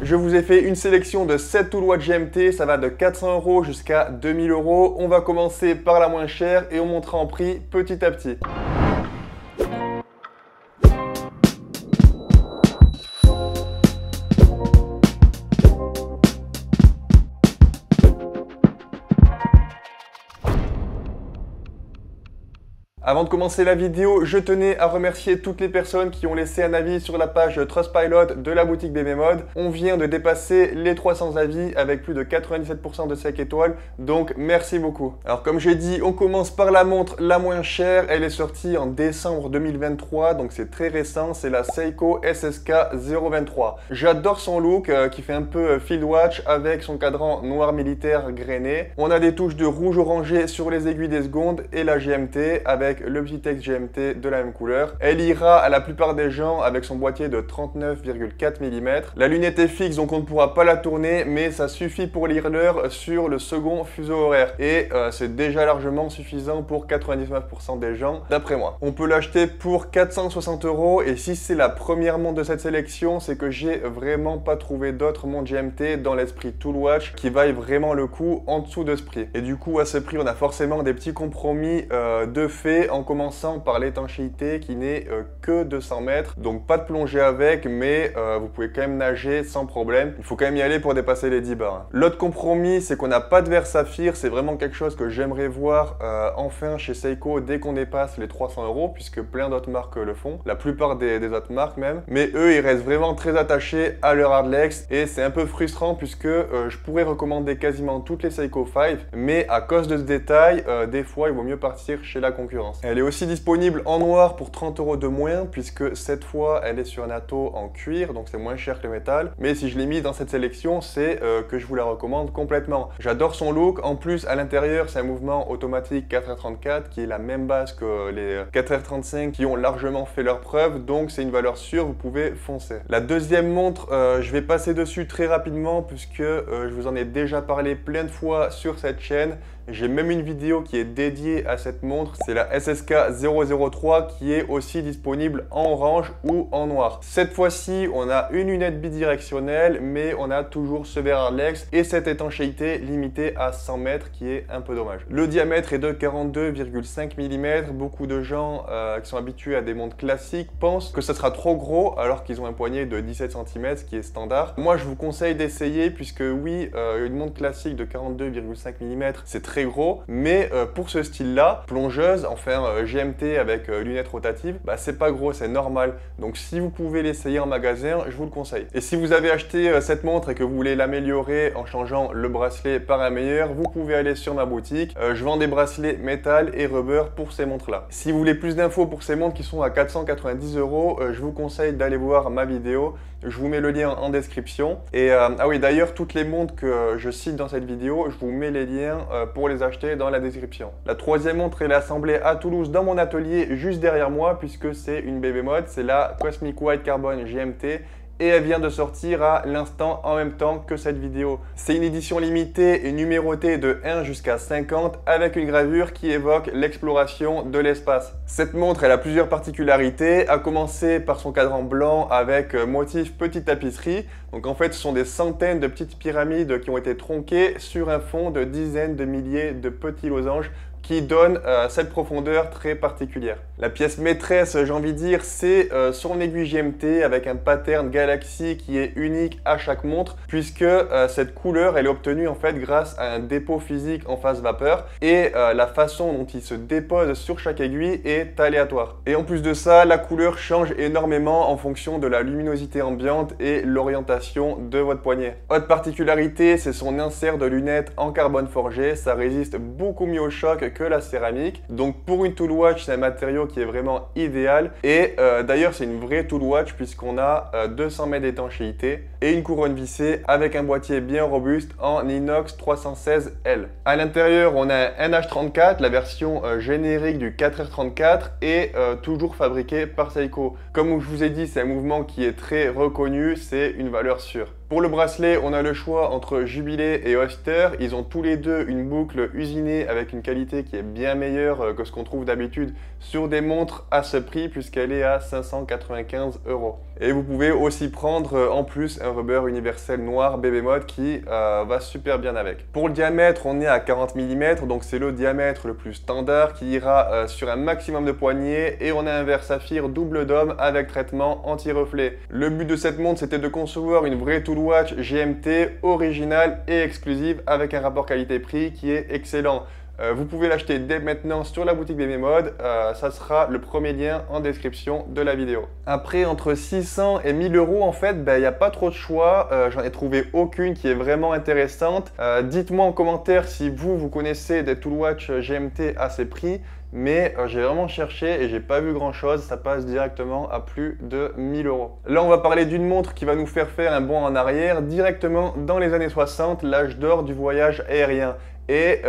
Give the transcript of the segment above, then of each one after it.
Je vous ai fait une sélection de 7 tool watch GMT, ça va de 400 € jusqu'à 2000 €. On va commencer par la moins chère et on montera en prix petit à petit. Avant de commencer la vidéo, je tenais à remercier toutes les personnes qui ont laissé un avis sur la page Trustpilot de la boutique BBMode. On vient de dépasser les 300 avis avec plus de 97% de 5 étoiles, donc merci beaucoup. Alors comme j'ai dit, on commence par la montre la moins chère. Elle est sortie en décembre 2023, donc c'est très récent. C'est la Seiko SSK 023. J'adore son look qui fait un peu field watch avec son cadran noir militaire grainé. On a des touches de rouge orangé sur les aiguilles des secondes et la GMT avec le petit texte GMT de la même couleur. Elle ira à la plupart des gens avec son boîtier de 39,4 mm. La lunette est fixe donc on ne pourra pas la tourner, mais ça suffit pour lire l'heure sur le second fuseau horaire. Et c'est déjà largement suffisant pour 99% des gens d'après moi. On peut l'acheter pour 460 € et si c'est la première montre de cette sélection, c'est que j'ai vraiment pas trouvé d'autres montres GMT dans l'esprit tool watch qui vaillent vraiment le coup en dessous de ce prix. Et du coup à ce prix on a forcément des petits compromis de fait, en commençant par l'étanchéité qui n'est que de 100 mètres, donc pas de plongée avec, mais vous pouvez quand même nager sans problème. Il faut quand même y aller pour dépasser les 10 bars. L'autre compromis, c'est qu'on n'a pas de verre saphir. C'est vraiment quelque chose que j'aimerais voir enfin chez Seiko dès qu'on dépasse les 300 €, puisque plein d'autres marques le font, la plupart des autres marques même. Mais eux, ils restent vraiment très attachés à leur Hardlex et c'est un peu frustrant puisque je pourrais recommander quasiment toutes les Seiko 5, mais à cause de ce détail, des fois, il vaut mieux partir chez la concurrence. Elle est aussi disponible en noir pour 30 € de moins, puisque cette fois elle est sur un atto en cuir, donc c'est moins cher que le métal. Mais si je l'ai mis dans cette sélection, c'est que je vous la recommande complètement. J'adore son look. En plus, à l'intérieur, c'est un mouvement automatique 4h34 qui est la même base que les 4h35 qui ont largement fait leur preuve, donc c'est une valeur sûre, vous pouvez foncer. La deuxième montre, je vais passer dessus très rapidement puisque je vous en ai déjà parlé plein de fois sur cette chaîne. J'ai même une vidéo qui est dédiée à cette montre, c'est la SSK 003 qui est aussi disponible en orange ou en noir. Cette fois-ci, on a une lunette bidirectionnelle, mais on a toujours ce verre Hardlex et cette étanchéité limitée à 100 mètres qui est un peu dommage. Le diamètre est de 42,5 mm. Beaucoup de gens qui sont habitués à des montres classiques pensent que ça sera trop gros alors qu'ils ont un poignet de 17 cm, ce qui est standard. Moi, je vous conseille d'essayer puisque oui, une montre classique de 42,5 mm, c'est très gros, mais pour ce style-là, plongeuse, enfin GMT avec lunettes rotatives, bah c'est pas gros, c'est normal. Donc si vous pouvez l'essayer en magasin, je vous le conseille. Et si vous avez acheté cette montre et que vous voulez l'améliorer en changeant le bracelet par un meilleur, vous pouvez aller sur ma boutique. Je vends des bracelets métal et rubber pour ces montres-là. Si vous voulez plus d'infos pour ces montres qui sont à 490 €, je vous conseille d'aller voir ma vidéo. Je vous mets le lien en description. Et ah oui, d'ailleurs, toutes les montres que je cite dans cette vidéo, je vous mets les liens pour les acheter dans la description. La troisième montre, elle est assemblée à Toulouse dans mon atelier juste derrière moi puisque c'est une BBMode, c'est la Cosmic White Carbon GMT. Et elle vient de sortir à l'instant en même temps que cette vidéo. C'est une édition limitée et numérotée de 1 jusqu'à 50 avec une gravure qui évoque l'exploration de l'espace. Cette montre, elle a plusieurs particularités, à commencer par son cadran blanc avec motif petite tapisserie. Donc en fait, ce sont des centaines de petites pyramides qui ont été tronquées sur un fond de dizaines de milliers de petits losanges qui donne cette profondeur très particulière. La pièce maîtresse, j'ai envie de dire, c'est son aiguille GMT avec un pattern Galaxy qui est unique à chaque montre puisque cette couleur elle est obtenue en fait grâce à un dépôt physique en phase vapeur et la façon dont il se dépose sur chaque aiguille est aléatoire. Et en plus de ça, la couleur change énormément en fonction de la luminosité ambiante et l'orientation de votre poignet. Autre particularité, c'est son insert de lunettes en carbone forgé, ça résiste beaucoup mieux au choc que la céramique. Donc pour une tool watch, c'est un matériau qui est vraiment idéal. Et d'ailleurs, c'est une vraie tool watch puisqu'on a 200 mètres d'étanchéité et une couronne vissée avec un boîtier bien robuste en inox 316L. À l'intérieur, on a un H34, la version générique du 4R34 et toujours fabriqué par Seiko. Comme je vous ai dit, c'est un mouvement qui est très reconnu, c'est une valeur sûre. Pour le bracelet, on a le choix entre Jubilee et Oyster. Ils ont tous les deux une boucle usinée avec une qualité qualité qui est bien meilleure que ce qu'on trouve d'habitude sur des montres à ce prix puisqu'elle est à 595 €. Et vous pouvez aussi prendre en plus un rubber universel noir BB Mode qui va super bien avec. Pour le diamètre, on est à 40 mm, donc c'est le diamètre le plus standard qui ira sur un maximum de poignées et on a un verre saphir double dôme avec traitement anti-reflet. Le but de cette montre, c'était de concevoir une vraie tool watch GMT originale et exclusive avec un rapport qualité-prix qui est excellent. Vous pouvez l'acheter dès maintenant sur la boutique BB Mode, ça sera le premier lien en description de la vidéo. Après, entre 600 et 1000 € en fait, il n'y a pas trop de choix, j'en ai trouvé aucune qui est vraiment intéressante. Dites-moi en commentaire si vous connaissez des tool watch GMT à ces prix. Mais j'ai vraiment cherché et j'ai pas vu grand chose, ça passe directement à plus de 1000 €. Là on va parler d'une montre qui va nous faire un bond en arrière directement dans les années 60, l'âge d'or du voyage aérien. Et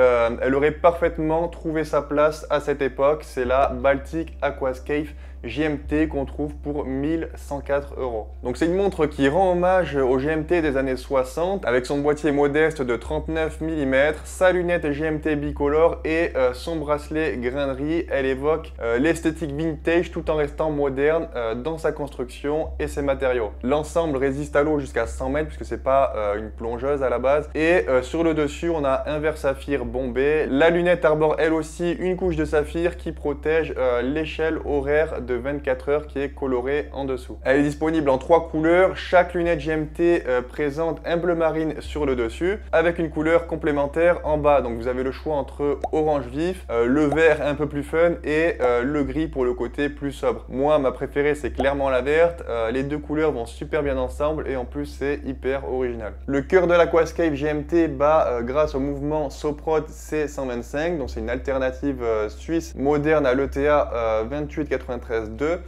elle aurait parfaitement trouvé sa place à cette époque, c'est la Baltic Aquascape GMT qu'on trouve pour 1104 €. Donc c'est une montre qui rend hommage au GMT des années 60 avec son boîtier modeste de 39 mm, sa lunette GMT bicolore et son bracelet grainerie. Elle évoque l'esthétique vintage tout en restant moderne dans sa construction et ses matériaux. L'ensemble résiste à l'eau jusqu'à 100 mètres puisque c'est pas une plongeuse à la base. Et sur le dessus on a un verre saphir bombé. La lunette arbore elle aussi une couche de saphir qui protège l'échelle horaire de 24 heures qui est colorée en dessous. Elle est disponible en 3 couleurs. Chaque lunette GMT présente un bleu marine sur le dessus avec une couleur complémentaire en bas. Donc vous avez le choix entre orange vif, le vert un peu plus fun et le gris pour le côté plus sobre. Moi ma préférée c'est clairement la verte. Les deux couleurs vont super bien ensemble et en plus c'est hyper original. Le cœur de l'Aquascape GMT bat grâce au mouvement Soprod C125. Donc c'est une alternative suisse moderne à l'ETA 2893-2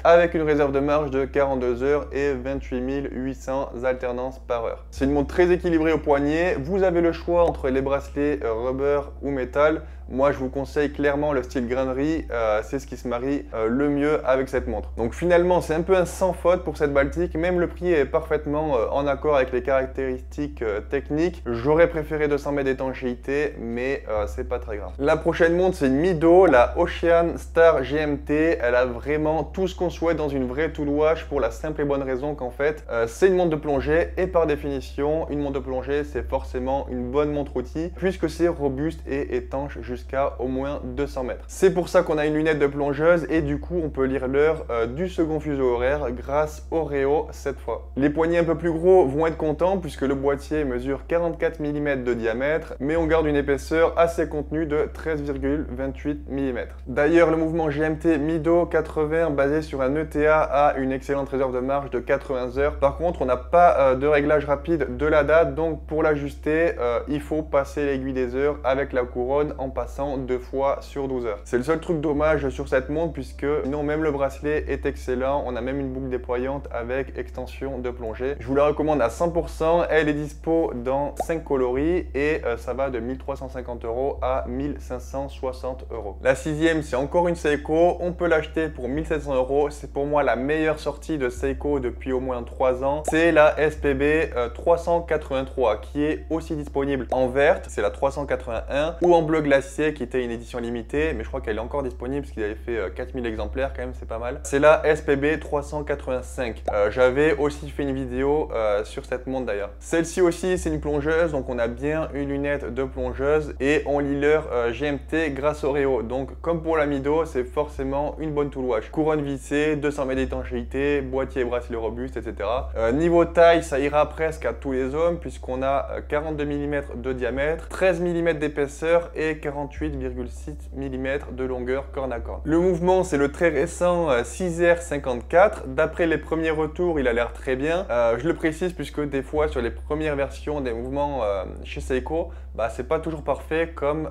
avec une réserve de marge de 42 heures et 28 800 alternances par heure. C'est une montre très équilibrée au poignet. Vous avez le choix entre les bracelets rubber ou métal. Moi, je vous conseille clairement le style grainerie, c'est ce qui se marie le mieux avec cette montre. Donc finalement, c'est un peu un sans faute pour cette Baltic, même le prix est parfaitement en accord avec les caractéristiques techniques. J'aurais préféré 200 mètres d'étanchéité, mais c'est pas très grave. La prochaine montre, c'est une Mido, la Ocean Star GMT. Elle a vraiment tout ce qu'on souhaite dans une vraie tool watch pour la simple et bonne raison qu'en fait, c'est une montre de plongée et par définition, une montre de plongée, c'est forcément une bonne montre outil puisque c'est robuste et étanche jusqu'à au moins 200 mètres. C'est pour ça qu'on a une lunette de plongeuse et du coup on peut lire l'heure du second fuseau horaire grâce au Réo cette fois. Les poignets un peu plus gros vont être contents puisque le boîtier mesure 44 mm de diamètre mais on garde une épaisseur assez contenue de 13,28 mm. D'ailleurs le mouvement GMT Mido 80 basé sur un ETA a une excellente réserve de marge de 80 heures. Par contre on n'a pas de réglage rapide de la date donc pour l'ajuster il faut passer l'aiguille des heures avec la couronne en passant 2 fois sur 12 heures. C'est le seul truc dommage sur cette montre puisque non même le bracelet est excellent, on a même une boucle déployante avec extension de plongée. Je vous la recommande à 100%, elle est dispo dans 5 coloris et ça va de 1350 € à 1560 €. La sixième c'est encore une Seiko, on peut l'acheter pour 1700 €, c'est pour moi la meilleure sortie de Seiko depuis au moins 3 ans. C'est la SPB 383 qui est aussi disponible en verte, c'est la 381 ou en bleu glacier qui était une édition limitée, mais je crois qu'elle est encore disponible parce qu'il avait fait 4000 exemplaires quand même, c'est pas mal. C'est la SPB 385. J'avais aussi fait une vidéo sur cette montre d'ailleurs. Celle-ci aussi c'est une plongeuse, donc on a bien une lunette de plongeuse et on lit l'heure GMT grâce au Réo. Donc comme pour la Mido, c'est forcément une bonne tool watch. Couronne vissée, 200 mètres d'étanchéité, boîtier et bracelet robuste, etc. Niveau taille, ça ira presque à tous les hommes puisqu'on a 42 mm de diamètre, 13 mm d'épaisseur et 48,6 mm de longueur corne à corne. Le mouvement c'est le très récent 6R54. D'après les premiers retours il a l'air très bien. Je le précise puisque des fois sur les premières versions des mouvements chez Seiko, c'est pas toujours parfait comme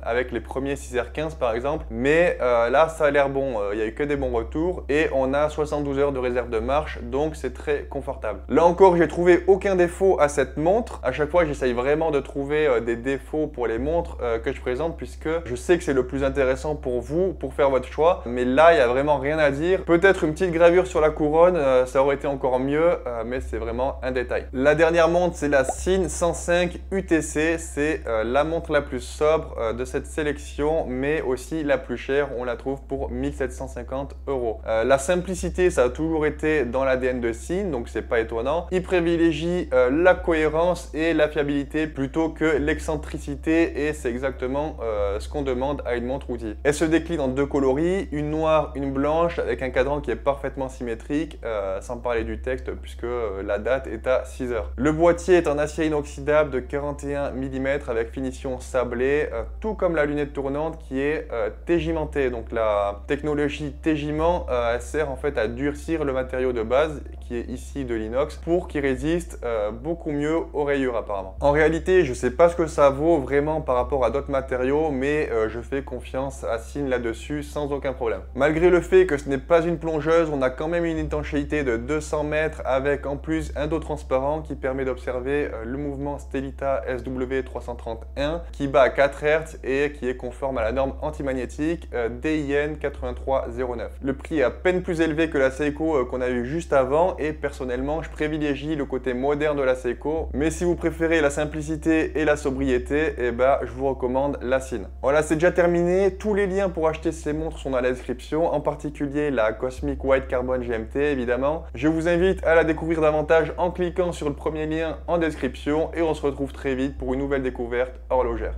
avec les premiers 6R15 par exemple. Mais là ça a l'air bon, il n'y a eu que des bons retours et on a 72 heures de réserve de marche, donc c'est très confortable. Là encore, j'ai trouvé aucun défaut à cette montre. À chaque fois, j'essaye vraiment de trouver des défauts pour les montres que je présente, puisque je sais que c'est le plus intéressant pour vous, pour faire votre choix. Mais là, il n'y a vraiment rien à dire. Peut-être une petite gravure sur la couronne, ça aurait été encore mieux, mais c'est vraiment un détail. La dernière montre, c'est la Sinn 105 UTC. C'est la montre la plus sobre de cette sélection, mais aussi la plus chère. On la trouve pour 1750 €. La simplicité, ça a toujours été dans l'ADN de Sinn, donc c'est pas étonnant. Il privilégie la cohérence et la fiabilité plutôt que l'excentricité, et c'est exactement ce qu'on demande à une montre outil. Elle se décline en deux coloris, une noire, une blanche, avec un cadran qui est parfaitement symétrique, sans parler du texte puisque la date est à 6 heures. Le boîtier est en acier inoxydable de 41 mm avec finition sablée, tout comme la lunette tournante qui est tégimentée. Donc la technologie tégiment sert en fait à durcir le matériau de base qui est ici de l'inox pour qu'il résiste beaucoup mieux aux rayures apparemment. En réalité, je ne sais pas ce que ça vaut vraiment par rapport à d'autres matériaux, mais je fais confiance à Sinn là-dessus sans aucun problème. Malgré le fait que ce n'est pas une plongeuse, on a quand même une étanchéité de 200 mètres avec en plus un dos transparent qui permet d'observer le mouvement Stellita SW331 qui bat à 4 Hz et qui est conforme à la norme antimagnétique DIN 8309. Le prix est à peine plus élevé que la Seiko qu'on a eu juste avant, et personnellement je privilégie le côté moderne de la Seiko, mais si vous préférez la simplicité et la sobriété, eh ben, je vous recommande la Sinn. Voilà, c'est déjà terminé. Tous les liens pour acheter ces montres sont dans la description, en particulier la Cosmic White Carbon GMT évidemment. Je vous invite à la découvrir davantage en cliquant sur le premier lien en description, et on se retrouve très vite pour une nouvelle découverte horlogère.